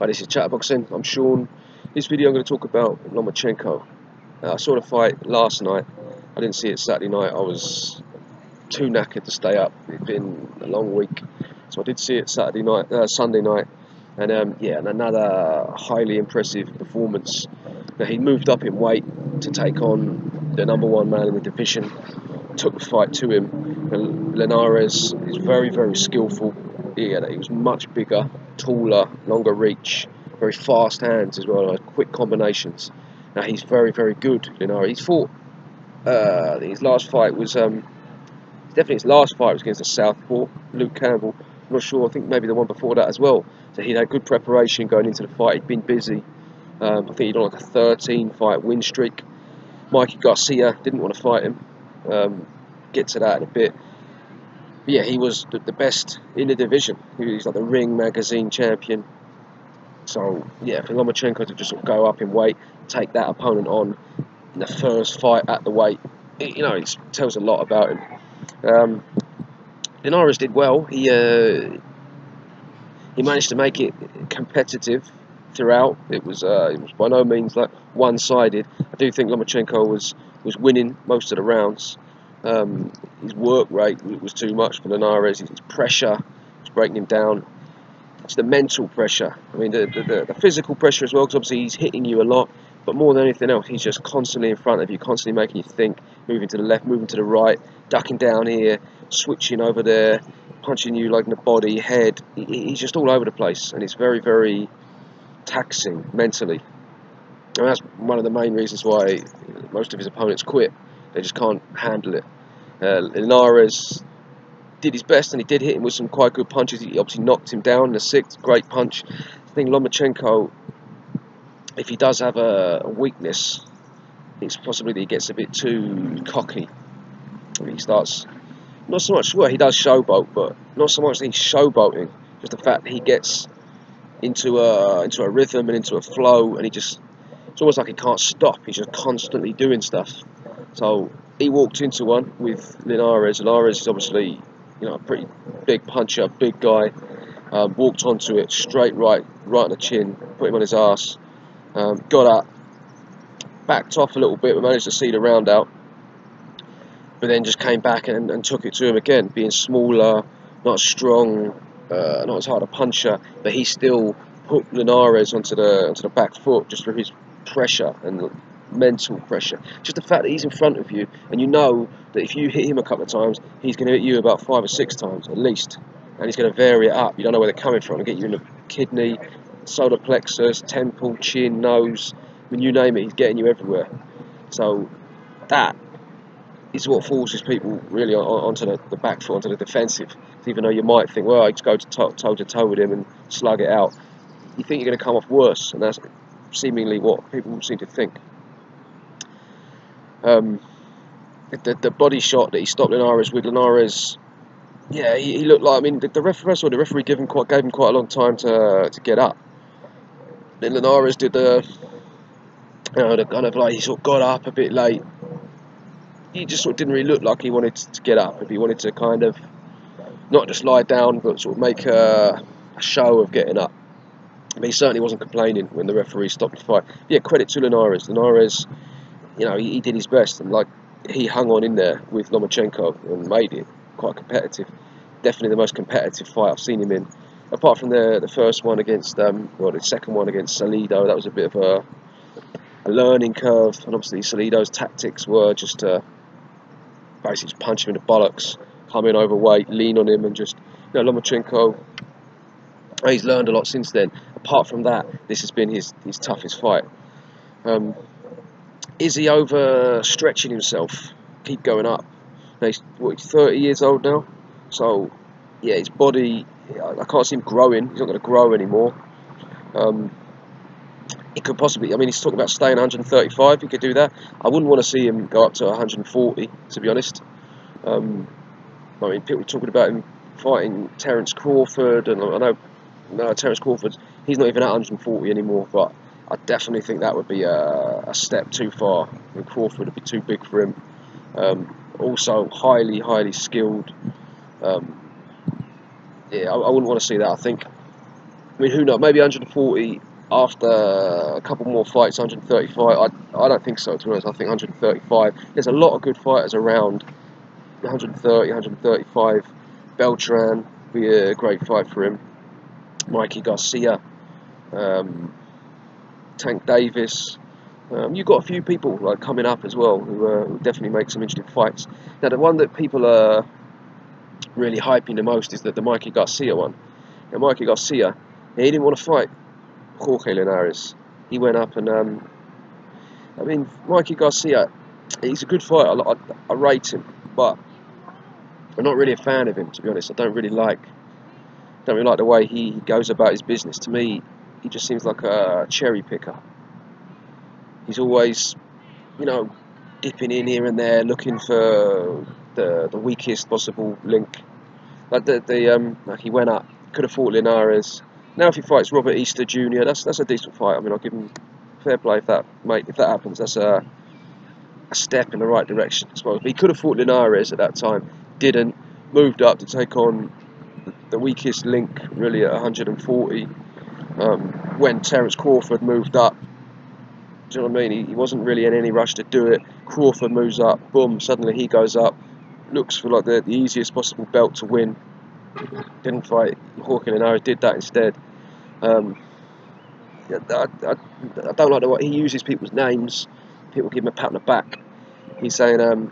Hi, this is Chatterboxing. I'm Sean. This video I'm going to talk about Lomachenko. I saw the fight last night. I didn't see it Saturday night. I was too knackered to stay up. It's been a long week, so I did see it Sunday night, and yeah, and another highly impressive performance. Now, he moved up in weight to take on the #1 man in the division. Took the fight to him. And Linares is very, very skillful. He was much bigger, taller, longer reach, very fast hands as well, like quick combinations. Now he's very, very good. He's fought. His last fight was definitely his last fight was against the Southpaw, Luke Campbell. I'm not sure. I think maybe the one before that as well. So he had good preparation going into the fight. He'd been busy. I think he'd on like a 13-fight win streak. Mikey Garcia didn't want to fight him. Get to that in a bit. But yeah, he was the best in the division. He's like the Ring magazine champion. So yeah, for Lomachenko to just sort of go up in weight, take that opponent on in the first fight at the weight, it tells a lot about him. Linares did well. He managed to make it competitive throughout. It was by no means like one-sided. I do think Lomachenko was winning most of the rounds. His work rate was too much for Linares. His pressure was breaking him down. It's the mental pressure. I mean, the physical pressure as well, because obviously he's hitting you a lot. But more than anything else, he's just constantly in front of you, constantly making you think, moving to the left, moving to the right, ducking down here, switching over there, punching you like in the body, head. He's just all over the place, and it's very, very taxing mentally. And that's one of the main reasons why most of his opponents quit. They just can't handle it. Linares did his best, and he did hit him with some quite good punches. He obviously knocked him down in the 6th, great punch. I think Lomachenko, if he does have a weakness, it's possibly that he gets a bit too cocky. He starts, not so much, well, he does showboat, but not so much that he's showboating, just the fact that he gets into a rhythm and into a flow, and it's almost like he can't stop. He's just constantly doing stuff. So he walked into one with Linares. Linares is obviously, a pretty big puncher, big guy. Walked onto it, straight right on the chin, put him on his ass. Got up, backed off a little bit. We managed to see the round out, but then just came back and took it to him again. Being smaller, not as strong, not as hard a puncher, but he still put Linares onto the back foot just for his pressure and mental pressure. Just the fact that he's in front of you, and you know that if you hit him a couple of times, he's going to hit you about 5 or 6 times at least, and he's going to vary it up. You don't know where they're coming from and get you in the kidney, solar plexus, temple, chin, nose. I mean, you name it, he's getting you everywhere. So that is what forces people really onto the back foot, onto the defensive. Even though you might think, well, I just go toe to toe with him and slug it out, you think you're going to come off worse, and that's seemingly what people seem to think. The body shot that he stopped Linares with, yeah, he looked like, I mean, the referee gave him quite a long time to get up. Then Linares did the kind of like, he sort of got up a bit late. He just sort of didn't really look like he wanted to get up. If he wanted to kind of not just lie down, but sort of make a show of getting up. But he certainly wasn't complaining when the referee stopped the fight. Yeah, credit to Linares. Linares, he did his best, and like, he hung on in there with Lomachenko and made it quite competitive. Definitely the most competitive fight I've seen him in. Apart from the first one against, the second one against Salido, that was a bit of a learning curve, and obviously Salido's tactics were just to basically just punch him in the bollocks, come in overweight, lean on him, and just, Lomachenko, he's learned a lot since then. Apart from that, this has been his toughest fight. Is he overstretching himself? Keep going up. Now he's 30 years old now, so yeah, his body, I can't see him growing. He's not going to grow anymore. He could possibly, I mean, he's talking about staying 135. He could do that. I wouldn't want to see him go up to 140, to be honest. I mean, people are talking about him fighting Terence Crawford, and I know Terence Crawford, he's not even at 140 anymore, but I definitely think that would be a step too far. I mean, Crawford would be too big for him. Also, highly skilled. Yeah, I wouldn't want to see that. I think mean, who knows? Maybe 140 after a couple more fights. 135. I don't think so. To be honest, I think 135. There's a lot of good fighters around. 130, 135. Beltran be a great fight for him. Mikey Garcia, Tank Davis. You've got a few people like coming up as well who definitely make some interesting fights. Now, the one that people are really hyping the most is the Mikey Garcia one. Now, Mikey Garcia, he didn't want to fight Jorge Linares. He went up and, I mean, Mikey Garcia, he's a good fighter. I rate him, but I'm not really a fan of him, to be honest. I don't really like the way he goes about his business. To me, he just seems like a cherry picker. He's always, you know, dipping in here and there, looking for the weakest possible link. Like like he went up, could have fought Linares. Now if he fights Robert Easter Jr., that's a decent fight. I mean, I'll give him fair play if that happens. That's a step in the right direction, I suppose. But he could have fought Linares at that time, didn't. Moved up to take on the weakest link, really, at 140. When Terence Crawford moved up, do you know what I mean? He wasn't really in any rush to do it. Crawford moves up, boom, suddenly he goes up. Looks for like the easiest possible belt to win. Didn't fight Jorge Linares, did that instead. I don't like the way he uses people's names. People give him a pat on the back. He's saying, I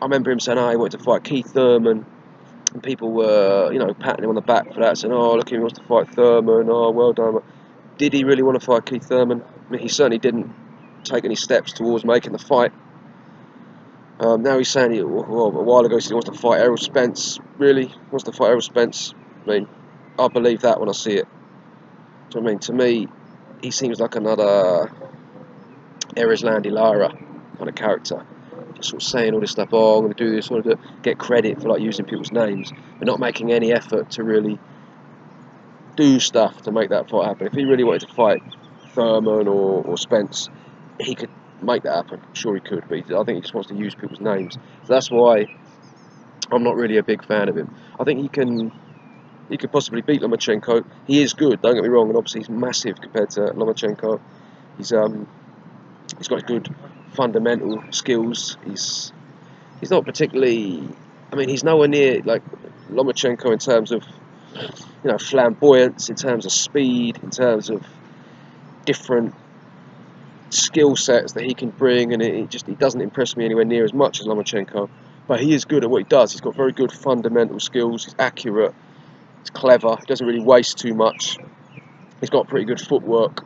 remember him saying, he wanted to fight Keith Thurman. And people were, you know, patting him on the back for that, saying, oh, look, he wants to fight Thurman, oh, well done. Did he really want to fight Keith Thurman? I mean, he certainly didn't take any steps towards making the fight. Now he's saying, well, a while ago, he said he wants to fight Errol Spence. Really? He wants to fight Errol Spence? I mean, I'll believe that when I see it. Do you know what I mean? To me, he seems like another Erislandy Lara kind of character. Just sort of saying all this stuff, oh, I'm going to do this, I want to get credit for like using people's names, but not making any effort to really do stuff to make that fight happen. If he really wanted to fight Thurman or Spence, he could make that happen. I'm sure he could, but I think he just wants to use people's names. So that's why I'm not really a big fan of him. I think he could possibly beat Lomachenko. He is good, don't get me wrong, and obviously he's massive compared to Lomachenko. He's got good fundamental skills. He's not particularly, I mean, he's nowhere near like Lomachenko in terms of, you know, flamboyance, in terms of speed, in terms of different skill sets that he can bring, and he doesn't impress me anywhere near as much as Lomachenko. But he is good at what he does. He's got very good fundamental skills. He's accurate. He's clever. He doesn't really waste too much. He's got pretty good footwork,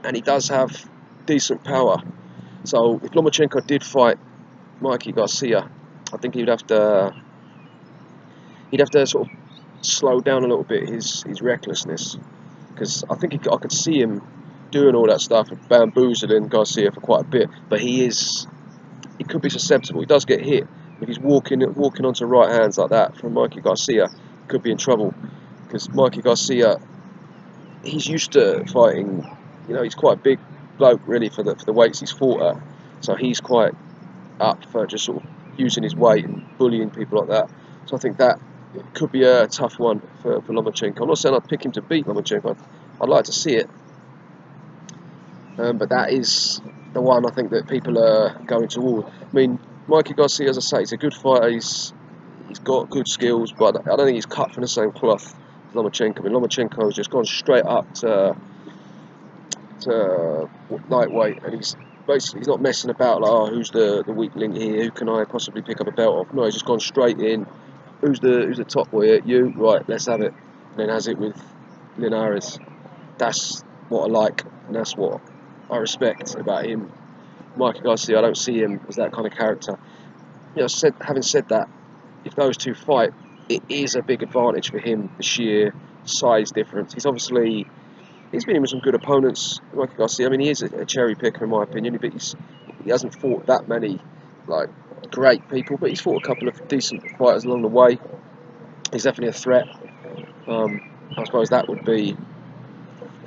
and he does have decent power. So if Lomachenko did fight Mikey Garcia, I think he'd have to sort of slow down a little bit his recklessness, because I think I could see him doing all that stuff and bamboozling Garcia for quite a bit. But he could be susceptible. He does get hit. If he's walking onto right hands like that from Mikey Garcia, he could be in trouble, because Mikey Garcia, he's used to fighting. You know, he's quite a big bloke really for the weights he's fought at. So he's quite up for just sort of using his weight and bullying people like that. So I think that could be a tough one for Lomachenko. I'm not saying I'd pick him to beat Lomachenko. I'd like to see it. But that is the one I think that people are going toward. I mean, Mikey Garcia, as I say, he's a good fighter. He's got good skills, but I don't think he's cut from the same cloth as Lomachenko. I mean, Lomachenko has just gone straight up to lightweight, and he's not messing about like, oh, who's the weak link here? Who can I possibly pick up a belt off? No, he's just gone straight in. Who's the top boy here? You, right? Let's have it. And then has it with Linares. That's what I like, and that's what I respect about him. Mikey Garcia, I don't see him as that kind of character. You know, having said that, if those two fight, it is a big advantage for him, the sheer size difference. He's been in with some good opponents, Mikey Garcia. I mean, he is a cherry picker in my opinion, but he hasn't fought that many like great people, but he's fought a couple of decent fighters along the way. He's definitely a threat. I suppose that would be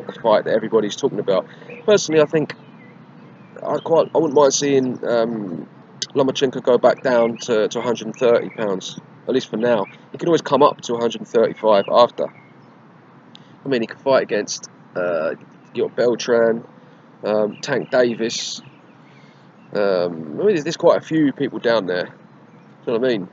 the fight that everybody's talking about. Personally, I think I wouldn't mind seeing Lomachenko go back down to 130 pounds, at least for now. He can always come up to 135 after. I mean, he can fight against you got Beltran, Tank Davis. I mean, there's quite a few people down there. You know what I mean?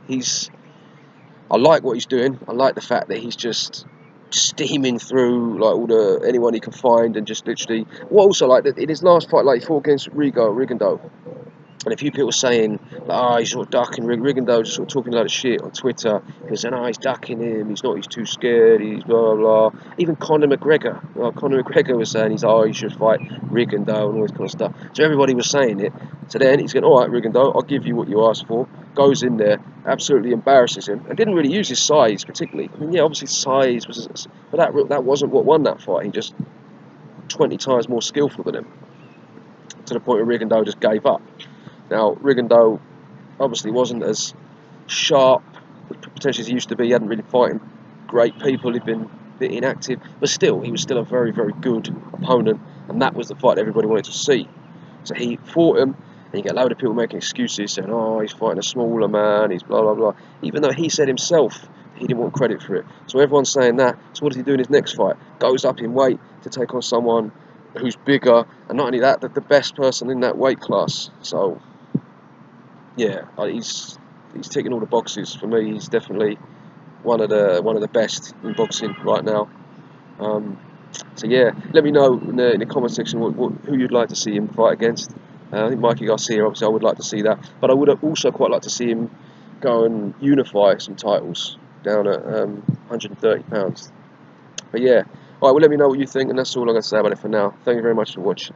I like what he's doing. I like the fact that he's just steaming through like anyone he can find, and just literally. What I also like that in his last fight, like he fought against Rigondeaux. And a few people saying, he's sort of ducking Rigondeaux, just sort of talking a lot of shit on Twitter. He was saying, he's ducking him, he's too scared, he's blah, blah, blah. Even Conor McGregor. Conor McGregor was saying, he should fight Rigondeaux and all this kind of stuff. So everybody was saying it. So then he's going, all right, Rigondeaux, I'll give you what you asked for. Goes in there, absolutely embarrasses him, and didn't really use his size particularly. I mean, yeah, obviously size was, but that wasn't what won that fight. He just 20 times more skillful than him, to the point where Rigondeaux just gave up. Now, Rigondeaux obviously wasn't as sharp potentially as he used to be. He hadn't really fighting great people. He'd been a bit inactive, but still, he was still a very, very good opponent, and that was the fight everybody wanted to see. So he fought him, and you get a load of people making excuses, saying, he's fighting a smaller man, he's blah, blah, blah, even though he said himself he didn't want credit for it. So everyone's saying that. So what does he do in his next fight? Goes up in weight to take on someone who's bigger, and not only that, the best person in that weight class. So yeah, he's ticking all the boxes for me. He's definitely one of the best in boxing right now. So yeah, let me know in the comment section who you'd like to see him fight against. I think Mikey Garcia, obviously, I would like to see that, but I would also quite like to see him go and unify some titles down at 130 pounds. But yeah, alright, well, let me know what you think, and that's all I'm going to say about it for now. Thank you very much for watching.